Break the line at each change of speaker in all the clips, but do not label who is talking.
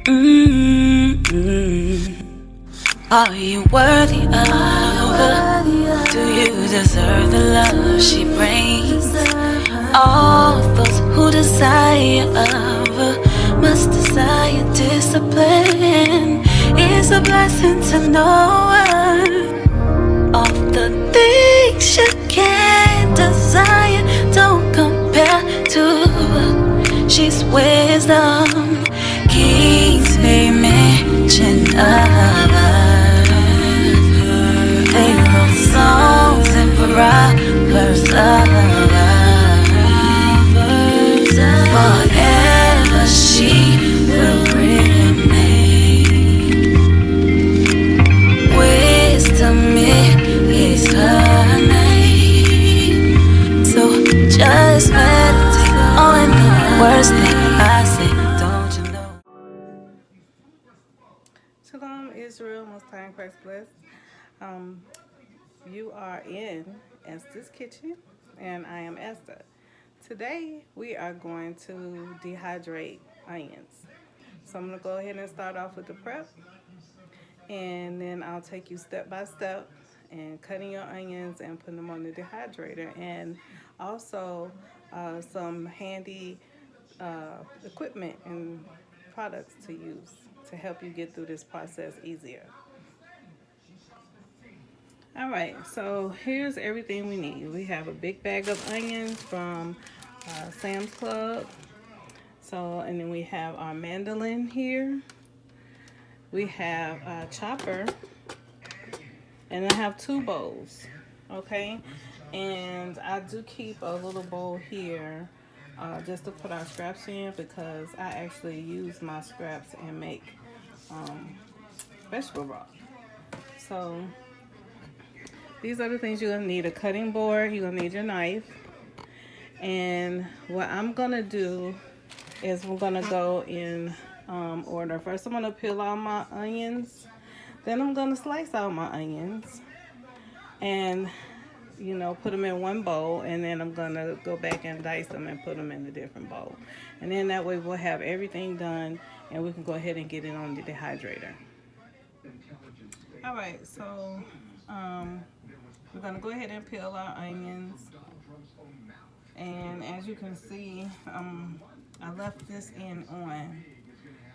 Are you worthy of her? Do you deserve the love she brings? All those who desire of her must desire discipline. It's a blessing to know her. All the things you can't desire don't compare to her. She's wisdom. Kings may mention of her. They wrote songs and proverbs of her. Forever she will remain. Wisdom is her name. So just meditate on the worst thing I say. Don't you know?
Shalom, Israel, Most High in Christ blessed. You are in Esther's kitchen, and I am Esther. Today, we are going to dehydrate onions. So I'm going to go ahead and start off with the prep, and then I'll take you step by step and cutting your onions and putting them on the dehydrator, and also some handy equipment and products to use to help you get through this process easier. All right, so here's everything we need. We have a big bag of onions from Sam's Club. And then we have our Mandoline here. We have a chopper, and I have 2 bowls, okay? And I do keep a little bowl here just to put our scraps in, because I actually use my scraps and make vegetable broth. So these are the things you're gonna need: a cutting board, you're gonna need your knife. And what I'm gonna do is we're gonna go in order. First, I'm gonna peel all my onions. Then I'm gonna slice out my onions and, put them in one bowl. And then I'm gonna go back and dice them and put them in a different bowl. And then that way we'll have everything done, and we can go ahead and get it on the dehydrator. All right, so we're gonna go ahead and peel our onions. And as you can see, I left this end on.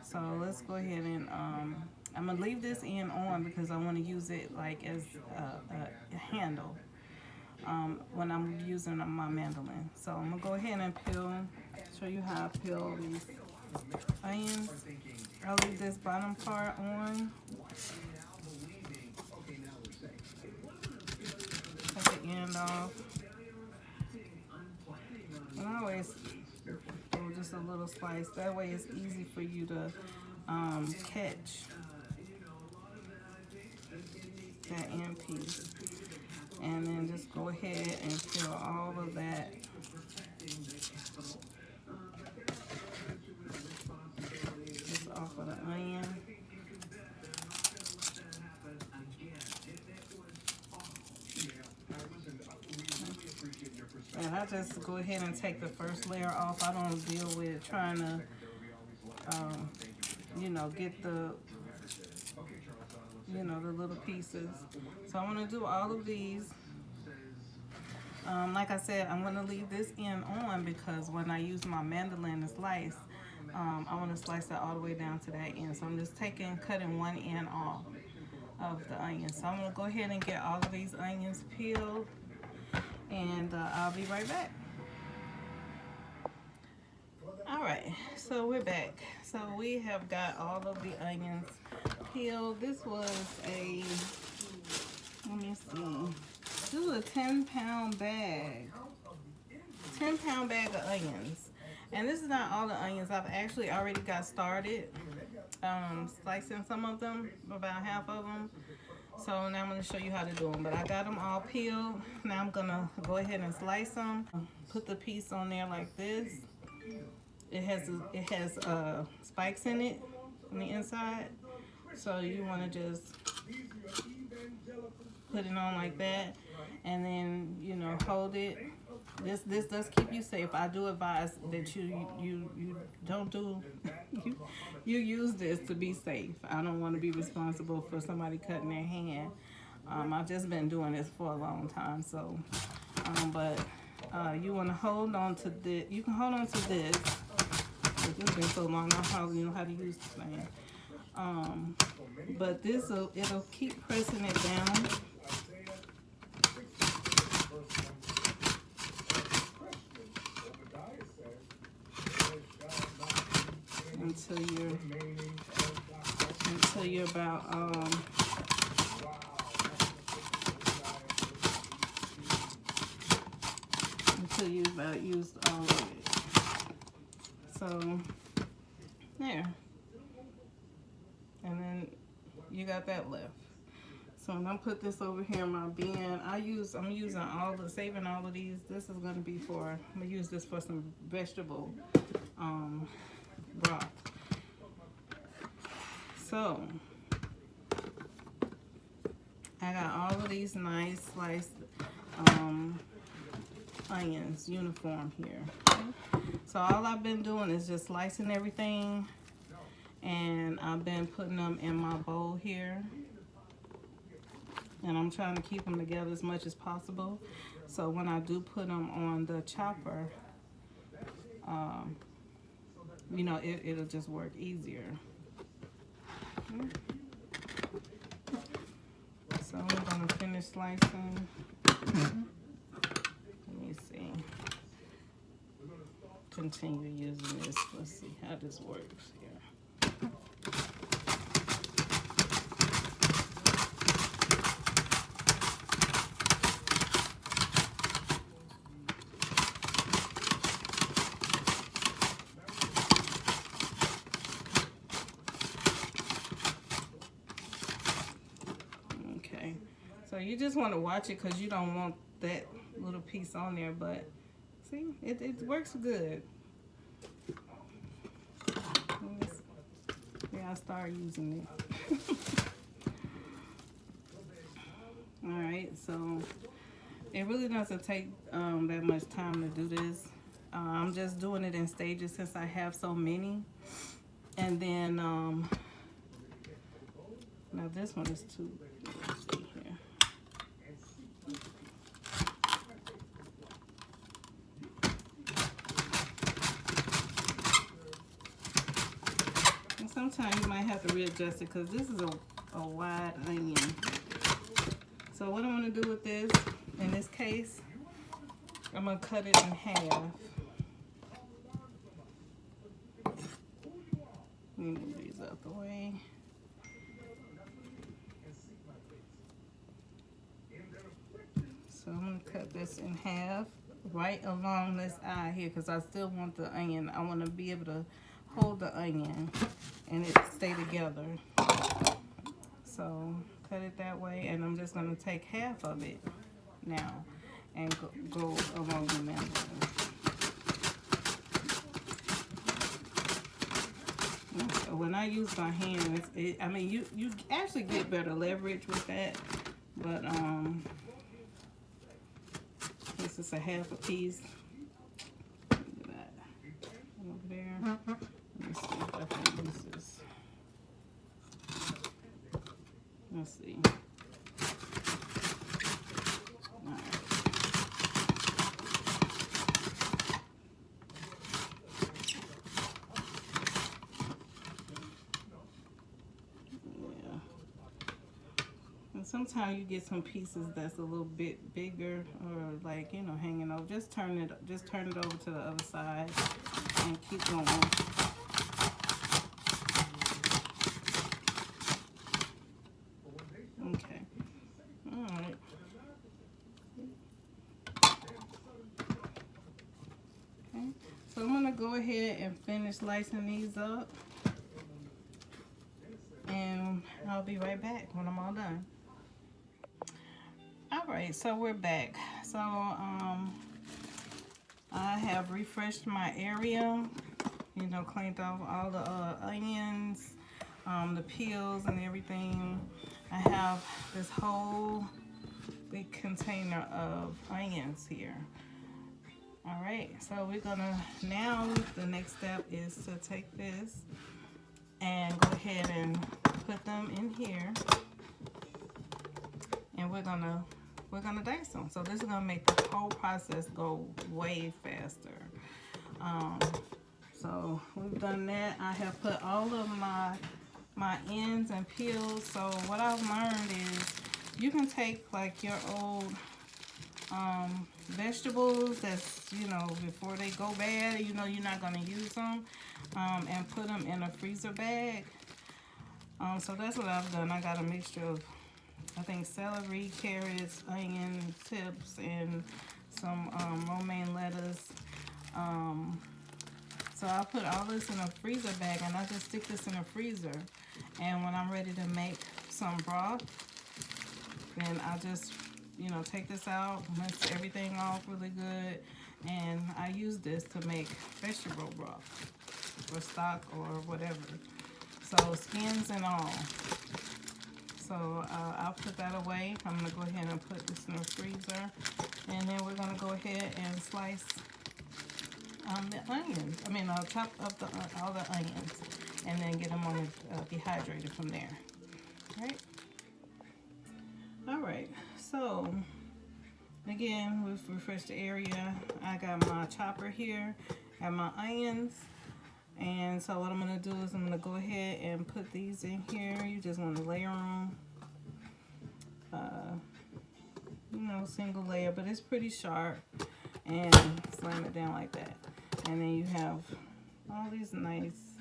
So let's go ahead and I'm gonna leave this end on because I want to use it like as a handle when I'm using my mandolin. So I'm gonna go ahead and show you how I peel these onions. I'll leave this bottom part on. Take the end off. And I always do just a little slice. That way it's easy for you to catch that end piece. And then just go ahead and peel all of that. Just off of the onion. And I just go ahead and take the first layer off. I don't deal with trying to, get the little pieces. So I'm going to do all of these. Like I said, I'm going to leave this end on because when I use my mandolin to slice, I want to slice that all the way down to that end. So I'm just cutting one end off of the onion. So I'm going to go ahead and get all of these onions peeled. And I'll be right back. All right, so we're back. So we have got all of the onions peeled. This was let me see. This was a 10-pound bag. 10-pound bag of onions. And this is not all the onions. I've actually already got started slicing some of them, about half of them. So now I'm going to show you how to do them. But I got them all peeled. Now I'm going to go ahead and slice them. Put the piece on there like this. It has spikes in it on the inside. So you want to just put it on like that. and then, you know, hold it. This does keep you safe. I do advise that you don't do you use this to be safe. I don't want to be responsible for somebody cutting their hand. I've just been doing this for a long time, so but you want to hold on to this. You can hold on to this. It's been so long, I probably know how to use this thing. But it'll keep pressing it down. Until you're about used all of it. So there. And then you got that left. So I'm gonna put this over here in my bin. I'm using saving all of these. This is gonna be I'm gonna use this for some vegetable broth. So I got all of these nice sliced onions uniform here. So all I've been doing is just slicing everything, and I've been putting them in my bowl here, and I'm trying to keep them together as much as possible, so when I do put them on the chopper, you know, it'll just work easier. So I'm going to finish slicing. Let me see. Continue using this. Let's see how this works here. Okay, so you just want to watch it because you don't want that little piece on there, but see, it works good. Yeah, I started using it. Alright, so it really doesn't take that much time to do this. I'm just doing it in stages since I have so many. And then, now this one is too, let's see here. Sometimes you might have to readjust it because this is a wide onion. So what I'm going to do with this, in this case, I'm going to cut it in half. Let me move these out the way. So I'm going to cut this in half right along this eye here because I still want the onion. I want to be able to hold the onion and it stay together. So cut it that way, and I'm just going to take half of it now and go along the mandolin. So when I use my hands, I mean you actually get better leverage with that, but this is a half a piece. Look at that over there. Let me see if I can use this. Let's see. All right. Yeah. And sometimes you get some pieces that's a little bit bigger, or like, you know, hanging over. Just turn it over to the other side and keep going. Okay. All right. Okay. So I'm gonna go ahead and finish slicing these up, and I'll be right back when I'm all done. All right, so we're back. So I have refreshed my area, you know, cleaned off all the onions, the peels and everything. I have this whole big container of onions here. All right, so we're gonna, now the next step is to take this and go ahead and put them in here, and we're gonna dice them. So this is gonna make the whole process go way faster. So we've done that. I have put all of my ends and peels. So what I've learned is you can take like your old vegetables that's, you know, before they go bad, you know you're not going to use them, and put them in a freezer bag. So that's what I've done. I got a mixture of, I think, celery, carrots, onion tips, and some romaine lettuce. So I put all this in a freezer bag, and I just stick this in a freezer. And when I'm ready to make some broth, then I just, you know, take this out, rinse everything off really good, and I use this to make vegetable broth or stock or whatever. So skins and all. So I'll put that away. I'm gonna go ahead and put this in the freezer, and then we're gonna go ahead and slice the onions. I mean, I'll chop up all the onions, and then get them on the dehydrator from there. All right. So again, we've refreshed the area. I got my chopper here, got my onions, and so what I'm gonna do is I'm gonna go ahead and put these in here. You just want to layer them, you know, single layer, but it's pretty sharp, and slam it down like that. And then you have all these nice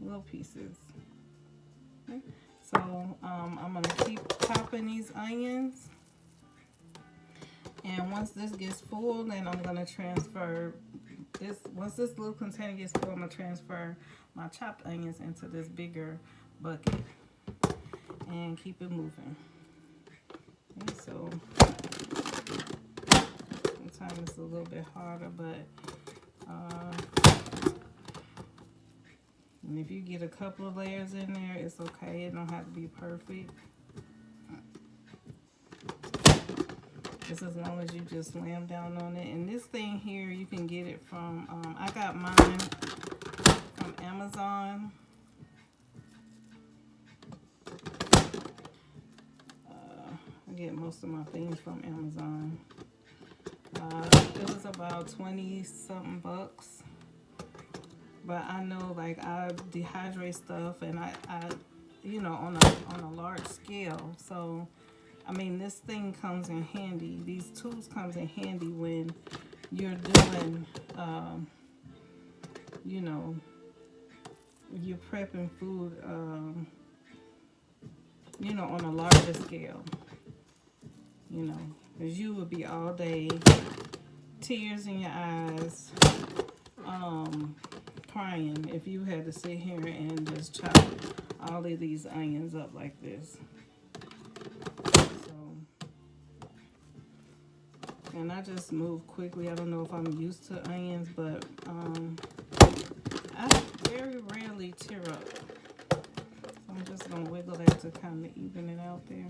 little pieces. Okay. So I'm gonna keep chopping these onions, and once this gets full, then I'm gonna transfer this. Once this little container gets full, I'm gonna transfer my chopped onions into this bigger bucket and keep it moving. Okay, so sometimes it's a little bit harder, but and if you get a couple of layers in there, it's okay. It don't have to be perfect. Just as long as you just slam down on it. And this thing here, you can get it from, I got mine from Amazon. I get most of my things from Amazon. It was about 20 something bucks. But I know, like, I dehydrate stuff, and I you know, on a large scale. So I mean, this thing comes in handy. These tools comes in handy when you're doing, you know, you're prepping food, you know, on a larger scale. You know, because you would be all day, tears in your eyes, crying if you had to sit here and just chop all of these onions up like this. So, and I just move quickly. I don't know if I'm used to onions, but I very rarely tear up. So I'm just gonna wiggle that to kind of even it out there.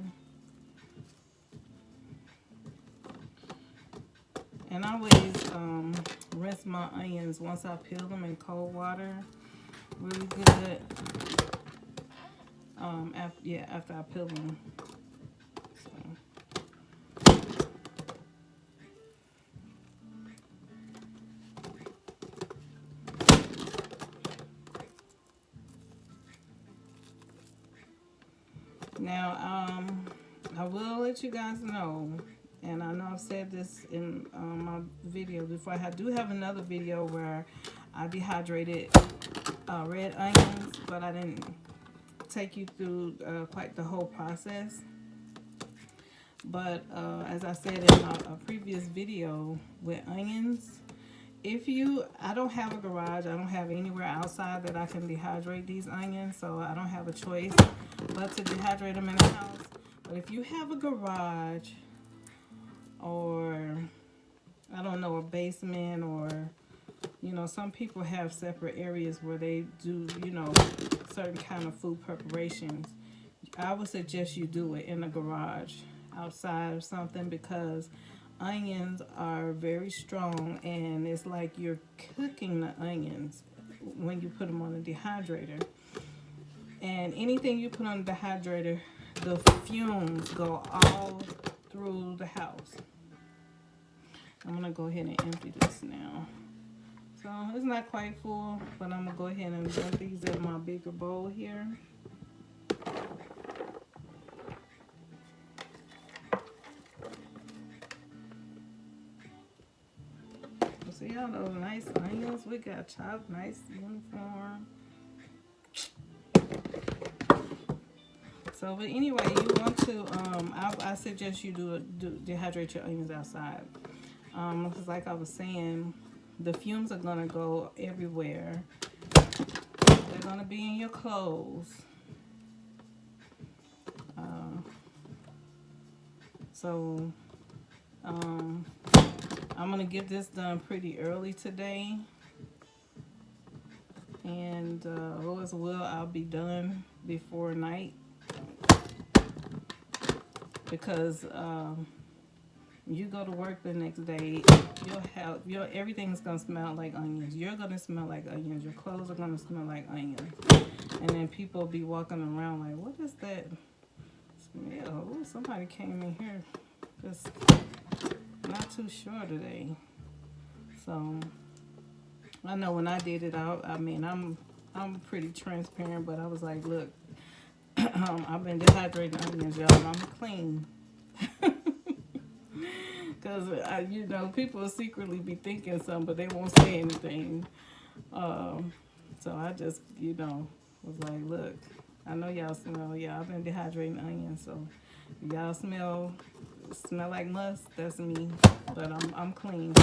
And I always rinse my onions once I peel them in cold water really good. After I peel them. So. Now, I will let you guys know, and I know I've said this in my video before. I do have another video where I dehydrated red onions, but I didn't take you through quite the whole process. But as I said in a previous video with onions, I don't have a garage, I don't have anywhere outside that I can dehydrate these onions, so I don't have a choice but to dehydrate them in the house. But if you have a garage, or I don't know, a basement, or you know, some people have separate areas where they do, you know, certain kind of food preparations. I would suggest you do it in a garage. outside or something, because onions are very strong, and it's like you're cooking the onions when you put them on a dehydrator. And anything you put on the dehydrator, the fumes go all through the house. I'm gonna go ahead and empty this now. So it's not quite full, but I'm gonna go ahead and dump these in my bigger bowl here. See all those nice onions we got chopped, nice uniform. So, but anyway, you want to, I suggest you dehydrate your onions outside. Because like I was saying, the fumes are gonna go everywhere. They're gonna be in your clothes. I'm gonna get this done pretty early today, and Lord's will, I'll be done before night, because you go to work the next day, everything's gonna smell like onions. You're gonna smell like onions. Your clothes are gonna smell like onions, and then people will be walking around like, what is that smell? Ooh, somebody came in here. Just not too sure today. So I know when I did it, I mean, I'm pretty transparent, but I was like, look, I've been dehydrating onions, y'all, and I'm clean. Because, you know, people will secretly be thinking something, but they won't say anything. So I just, you know, was like, look, I know y'all smell, yeah, I've been dehydrating onions, so y'all smell like must, that's me, but I'm clean.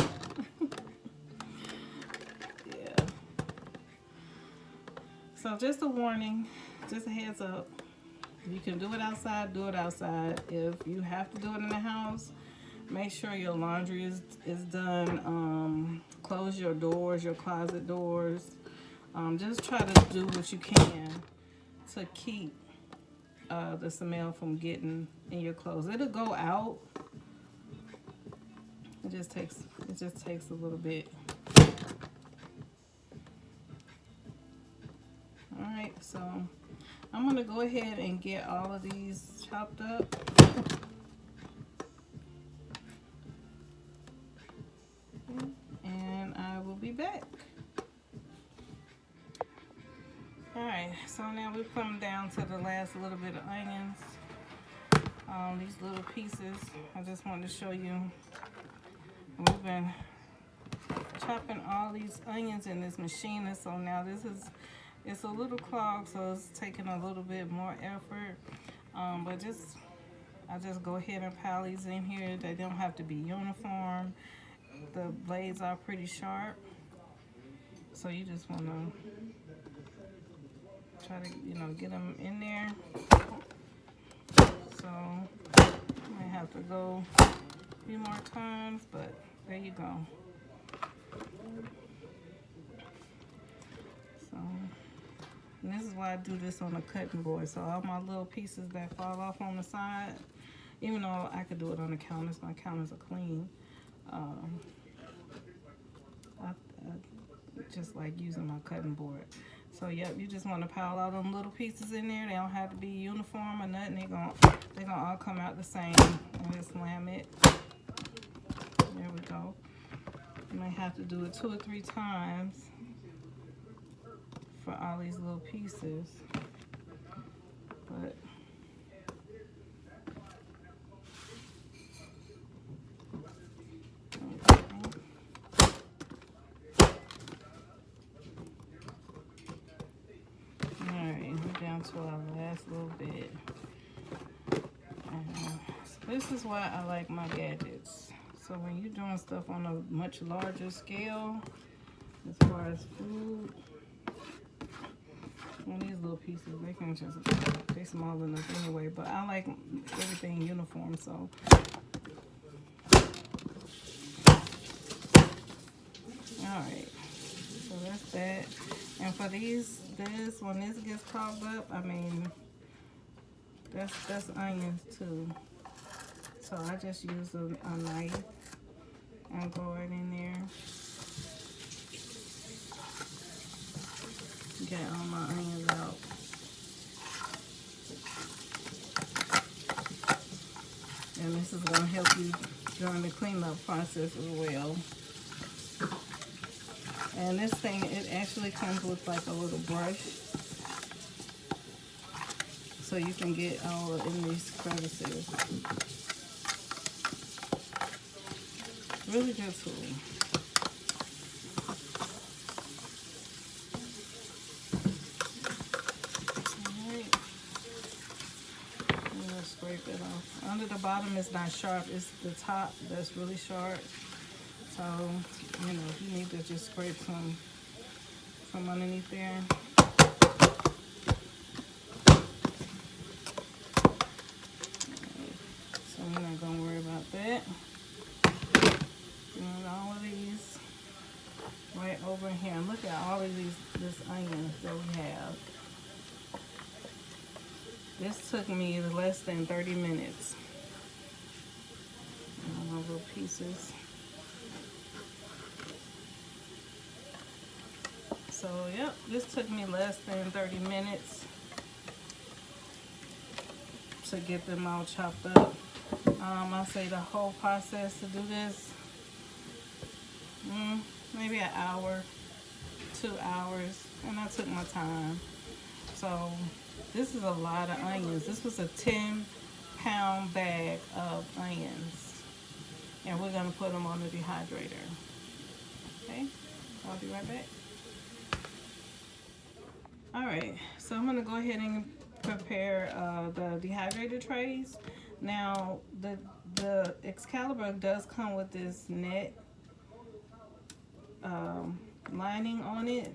Yeah. So just a warning, just a heads up. If you can do it outside, do it outside. If you have to do it in the house, make sure your laundry is done. Close your doors, your closet doors. Just try to do what you can to keep the smell from getting in your clothes. It'll go out. It just takes a little bit. All right, so I'm gonna go ahead and get all of these chopped up. And I will be back. Alright, so now we've come down to the last little bit of onions. These little pieces, I just wanted to show you. We've been chopping all these onions in this machine, and so now it's a little clogged, so it's taking a little bit more effort. But I just go ahead and pile these in here. They don't have to be uniform. The blades are pretty sharp, so you just want to try to, you know, get them in there. So I might have to go a few more times, but there you go. So, and this is why I do this on a cutting board. So all my little pieces that fall off on the side, even though I could do it on the counters, my counters are clean. I just like using my cutting board. So yep, you just want to pile all them little pieces in there. They don't have to be uniform or nothing. They're gonna all come out the same. And just slam it. There we go. You might have to do it 2 or 3 times for all these little pieces. But to our last little bit. So this is why I like my gadgets. So when you're doing stuff on a much larger scale, as far as food, on these little pieces, they're small enough anyway, but I like everything uniform, so. Alright, so that's that. And for when this gets clogged up, I mean, that's onions too. So I just use a knife and go right in there. Get all my onions out. And this is going to help you during the cleanup process as well. And this thing, it actually comes with like a little brush, so you can get all in these crevices. Really good tool. Alright. I'm gonna scrape it off. Under the bottom is not sharp, it's the top that's really sharp. So, you know, you need to just scrape some from underneath there. So we're not gonna worry about that. Doing all of these right over here. And look at all of this onion that we have. This took me less than 30 minutes. All my little pieces. So, yep, this took me less than 30 minutes to get them all chopped up. I say the whole process to do this, maybe an hour, 2 hours, and I took my time. So, this is a lot of onions. This was a 10-pound bag of onions, and we're gonna put them on the dehydrator. Okay, I'll be right back. Alright, so I'm going to go ahead and prepare the dehydrator trays. Now, the Excalibur does come with this net lining on it.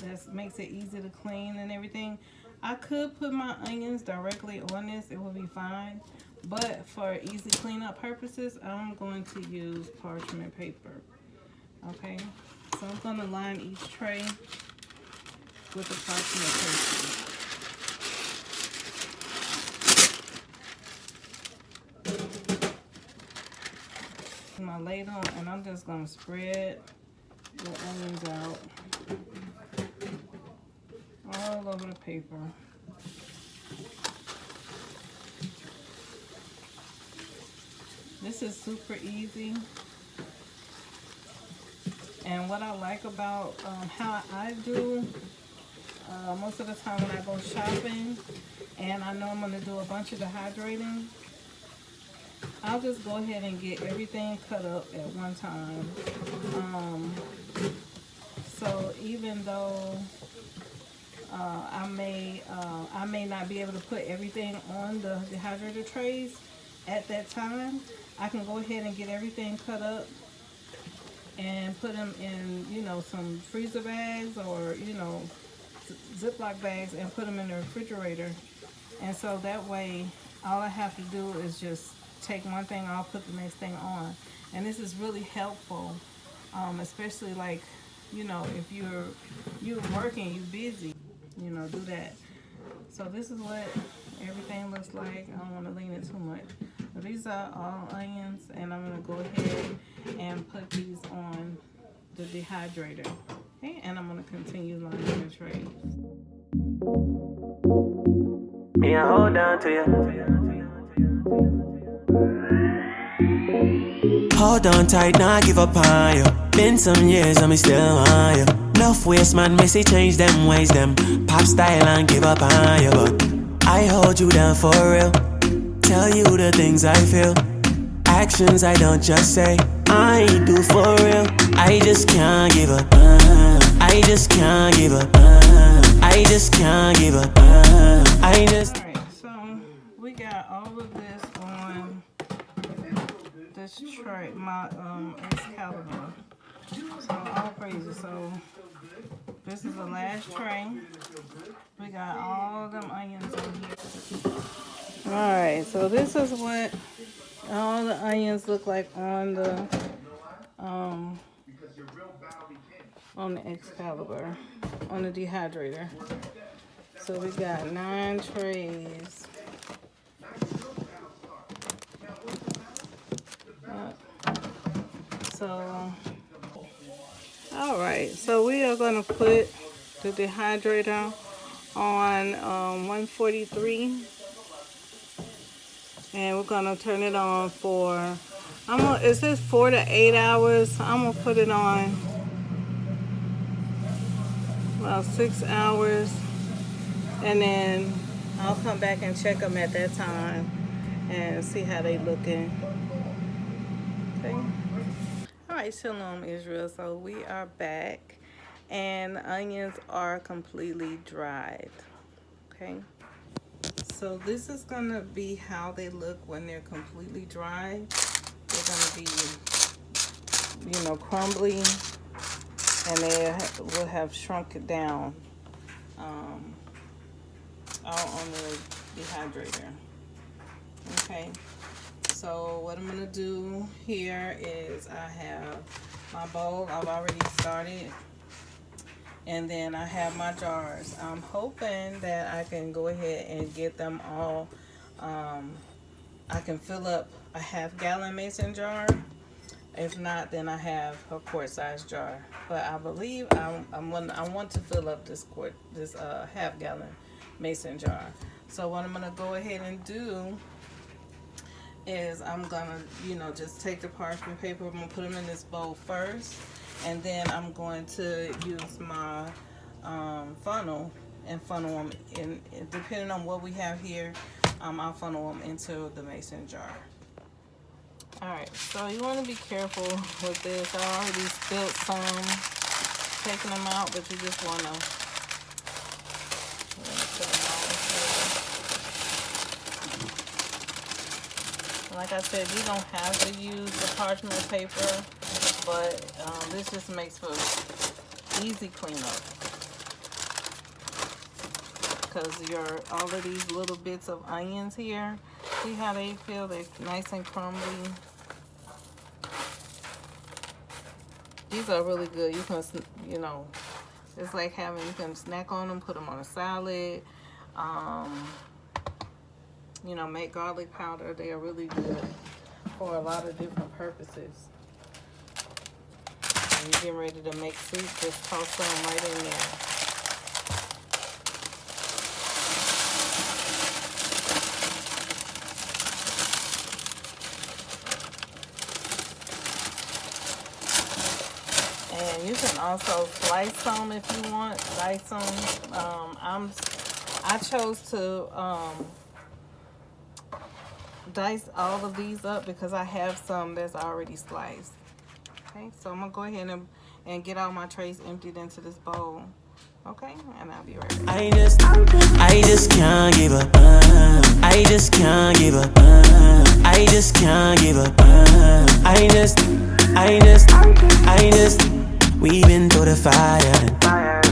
That makes it easy to clean and everything. I could put my onions directly on this, it would be fine. But for easy cleanup purposes, I'm going to use parchment paper. Okay, so I'm going to line each tray with the parchment paper. My ladle, and I'm just going to spread the onions out all over the paper. This is super easy. And what I like about how I do, most of the time when I go shopping and I know I'm going to do a bunch of dehydrating, I'll just go ahead and get everything cut up at one time. So even though I may not be able to put everything on the dehydrator trays at that time, I can go ahead and get everything cut up and put them in, you know, some freezer bags or, you know, Ziploc bags, and put them in the refrigerator. And so that way, all I have to do is just take one thing off, put the next thing on. And this is really helpful, especially like, you know, if you're working, you're busy, you know, do that. So this is what everything looks like. I don't want to lean it too much. But these are all onions, and I'm going to go ahead and put these on the dehydrator. Okay, and I'm going to continue lining the trays.
Me, I hold on to you. Hold on tight, nah, give up on you. Been some years and me still on you. Enough waste, man, me say change them ways, them pop style and give up on you. But I hold you down for real. Tell you the things I feel. Actions I don't just say, I do for real. I just can't give up. I just can't give up. I just can't give up. I just.
Alright, so we got all of this on this tray, my Excalibur. So all praises. So this is the last tray. We got all them onions in here. Alright, so this is what all the onions look like on the Excalibur, on the dehydrator. So we got 9 trays. So, all right. So we are going to put the dehydrator on 143, and we're going to turn it on for, it says 4 to 8 hours. I'm going to put it on about 6 hours, and then I'll come back and check them at that time and see how they looking. Okay. All right, Shalom Israel. So we are back, and the onions are completely dried. Okay. So this is gonna be how they look when they're completely dry. They're gonna be, crumbly, and they will have shrunk it down out on the dehydrator. Okay. So what I'm gonna do here is I have my bowl. I've already started. And then I have my jars. I'm hoping that I can go ahead and get them all. I can fill up a half-gallon mason jar. If not, then I have a quart-sized jar. But I believe I want to fill up this half-gallon mason jar. So what I'm gonna go ahead and do is I'm gonna, just take the parchment paper. I'm gonna put them in this bowl first, and then I'm going to use my funnel and funnel them in. Depending on what we have here, I'll funnel them into the mason jar. All right, so you want to be careful with this. I already spilled some, taking them out, but you just want to put them all in. Like I said, you don't have to use the parchment paper, but this just makes for easy cleanup. Because all of these little bits of onions here, see how they feel? They're nice and crumbly. These are really good. You can, it's like you can snack on them, put them on a salad, make garlic powder. They are really good for a lot of different purposes. When you're getting ready to make soup, just toss some right in there. And you can also slice some if you want. Dice them. I chose to dice all of these up because I have some that's already sliced. Okay, so I'm gonna go ahead and get all my trays emptied into this bowl. Okay, and I'll be right back.
I just can't give up. I just can't give up. I just can't give up. I just. We've been through the fire.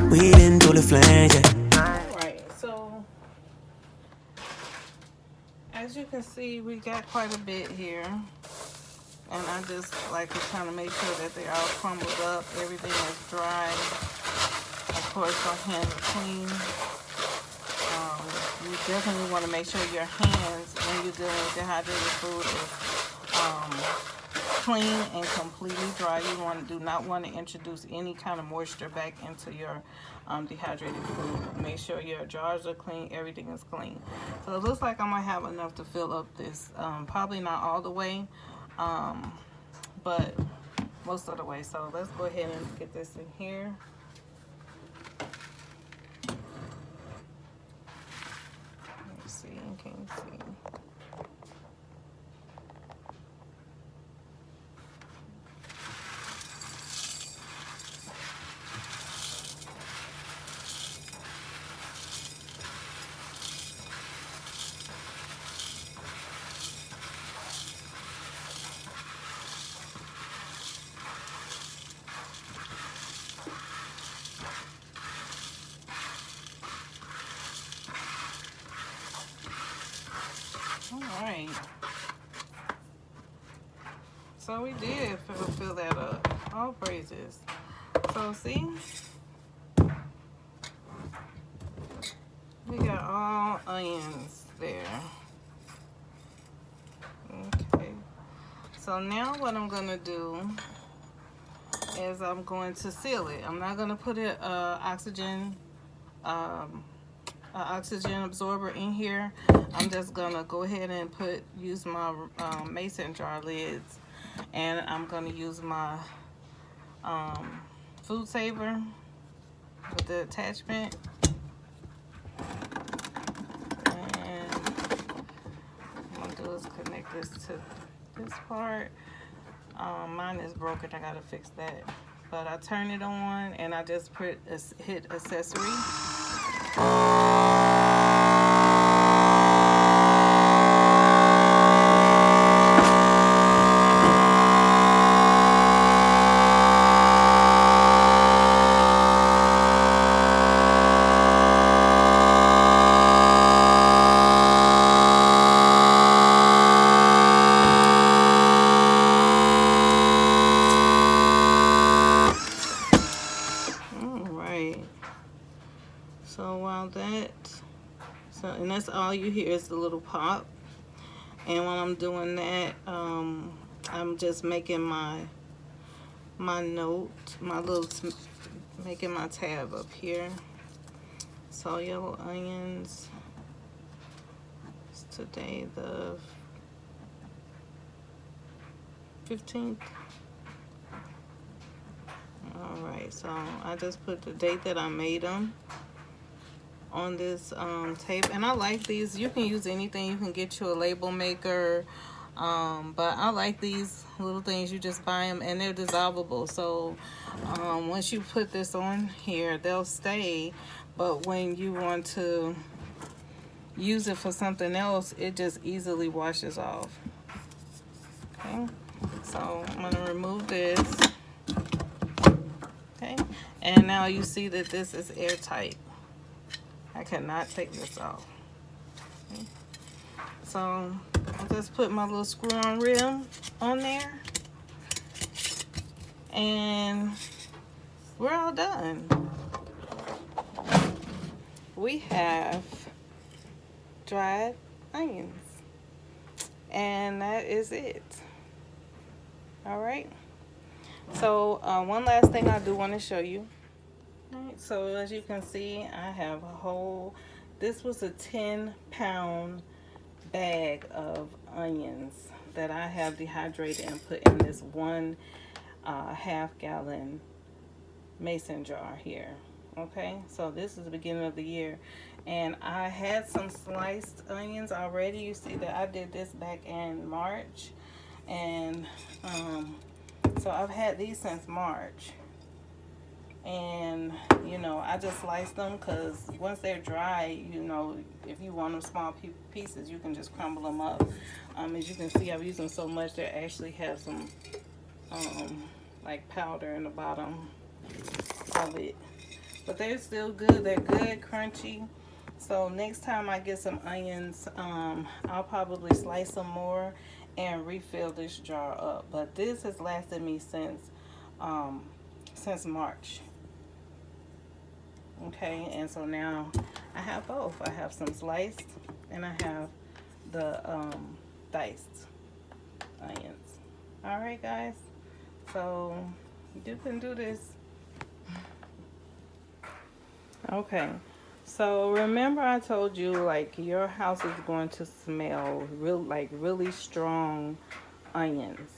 We've been through the flames.
Alright, so as you can see, we got quite a bit here. And I just like to kind of make sure that they're all crumbled up. Everything is dry. Of course, my hands are clean. You definitely want to make sure your hands, when you're dealing with dehydrated food, is clean and completely dry. You do not want to introduce any kind of moisture back into your dehydrated food. Make sure your jars are clean. Everything is clean. So it looks like I'm gonna have enough to fill up this. Probably not all the way, but most of the way. So let's go ahead and get this in here. Let's see. Can you see? Alright, so we did fill that up. All praises. So see, we got all onions there. Okay, so now what I'm gonna do is I'm going to seal it. I'm not going to put an oxygen absorber in here. I'm just going to go ahead and use my mason jar lids, and I'm going to use my food saver with the attachment. And what I'm going to do is connect this to this part. Mine is broken, I gotta fix that. But I turn it on and I just hit accessory. And that's all you hear is the little pop. And while I'm doing that, I'm just making my note, making my tab up here. So yellow onions. It's today the 15th. Alright, so I just put the date that I made them on this tape, and I like these. You can use anything. You can get you a label maker, but I like these little things. You just buy them and they're dissolvable, so once you put this on here, they'll stay, but when you want to use it for something else, it just easily washes off. Okay, so I'm going to remove this. Okay, and now you see that this is airtight. I cannot take this off. Okay. So I'll just put my little screw-on rim on there, and we're all done. We have dried onions, and that is it. All right. So one last thing I do want to show you. Alright, so as you can see, I have a whole, this was a 10-pound bag of onions that I have dehydrated and put in this 1.5 gallon mason jar here. Okay, so this is the beginning of the year, and I had some sliced onions already. You see that I did this back in March, and so I've had these since March. And you know, I just slice them because once they're dry, you know, if you want them small pieces, you can just crumble them up. As you can see, I've used them so much they actually have some like powder in the bottom of it, but they're still good. They're good, crunchy. So next time I get some onions, I'll probably slice some more and refill this jar up. But this has lasted me since March. Okay, and so now I have both. I have some sliced and I have the diced onions. All right, guys, so you can do this. Okay, so remember I told you, like, your house is going to smell really strong onions.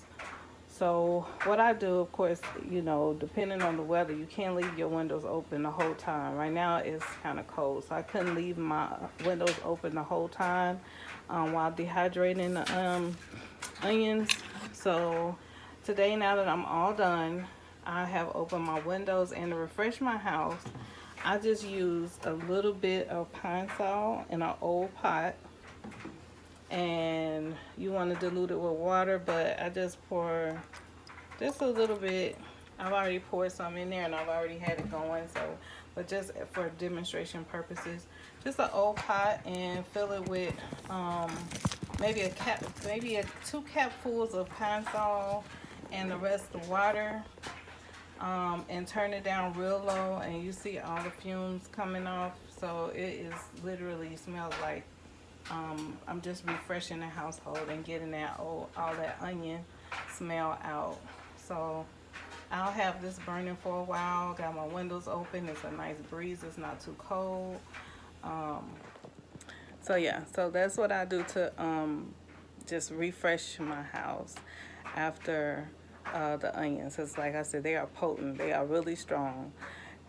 So what I do, of course, you know, depending on the weather, you can't leave your windows open the whole time. Right now it's kind of cold, so I couldn't leave my windows open the whole time while dehydrating the onions. So today, now that I'm all done, I have opened my windows, and to refresh my house, I just use a little bit of pine sol in an old pot. And you want to dilute it with water, but I just pour just a little bit. I've already poured some in there and I've already had it going, so, but just for demonstration purposes, just an old pot, and fill it with maybe 2 capfuls of pine sol and the rest of water, and turn it down real low, and you see all the fumes coming off. So it is literally smells like I'm just refreshing the household and getting that all that onion smell out. So I'll have this burning for a while. Got my windows open. It's a nice breeze. It's not too cold. So yeah, so that's what I do to just refresh my house after the onions. It's like I said, they are potent. They are really strong,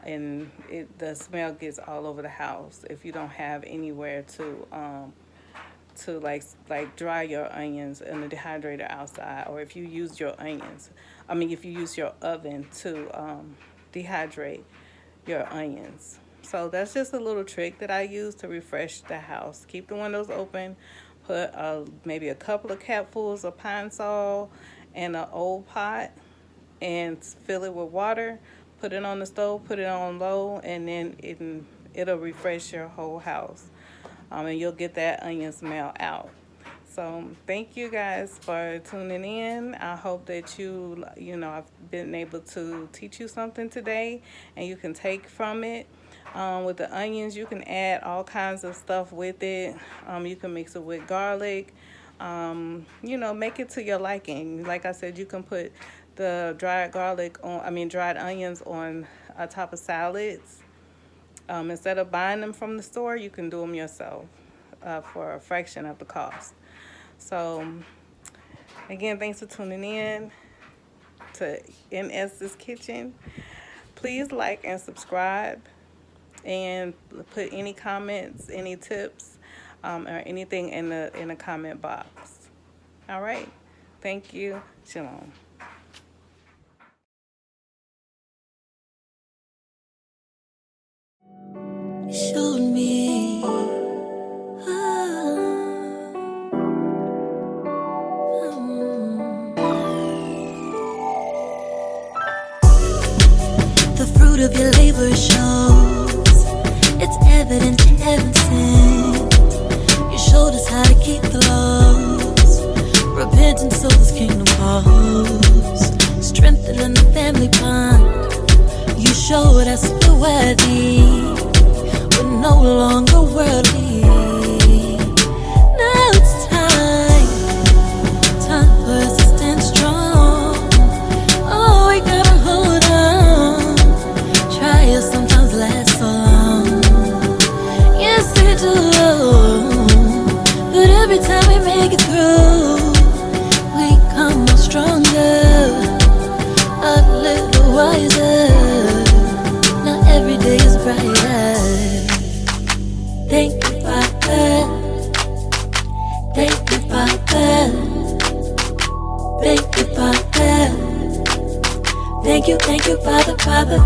and the smell gets all over the house if you don't have anywhere to like dry your onions in the dehydrator outside, or if you use your if you use your oven to dehydrate your onions. So that's just a little trick that I use to refresh the house. Keep the windows open, put maybe a couple of capfuls of pine sol in an old pot and fill it with water, put it on the stove, put it on low, and then it'll refresh your whole house. And you'll get that onion smell out. So thank you guys for tuning in. I hope that I've been able to teach you something today and you can take from it. With the onions, you can add all kinds of stuff with it. You can mix it with garlic. Make it to your liking. Like I said, you can put the dried onions on top of salads. Instead of buying them from the store, you can do them yourself for a fraction of the cost. So, again, thanks for tuning in to Esther's Kitchen. Please like and subscribe, and put any comments, any tips, or anything in the comment box. All right. Thank you. Shalom.
Showed me the fruit of your labor shows. It's evident in everything. You showed us how to keep the laws. Repentance so this kingdom calls. Strengthening the family bond. You showed us we're worthy. We're no longer worldly. Now it's time for us to stand strong. Oh, we gotta hold on. Trials sometimes last so long. Yes, they do. But every time we make it through, we come out stronger, a little wiser. Now every day is brighter. Thank you, Father. Thank you, Father. Thank you, Father. Thank you, Father, Father.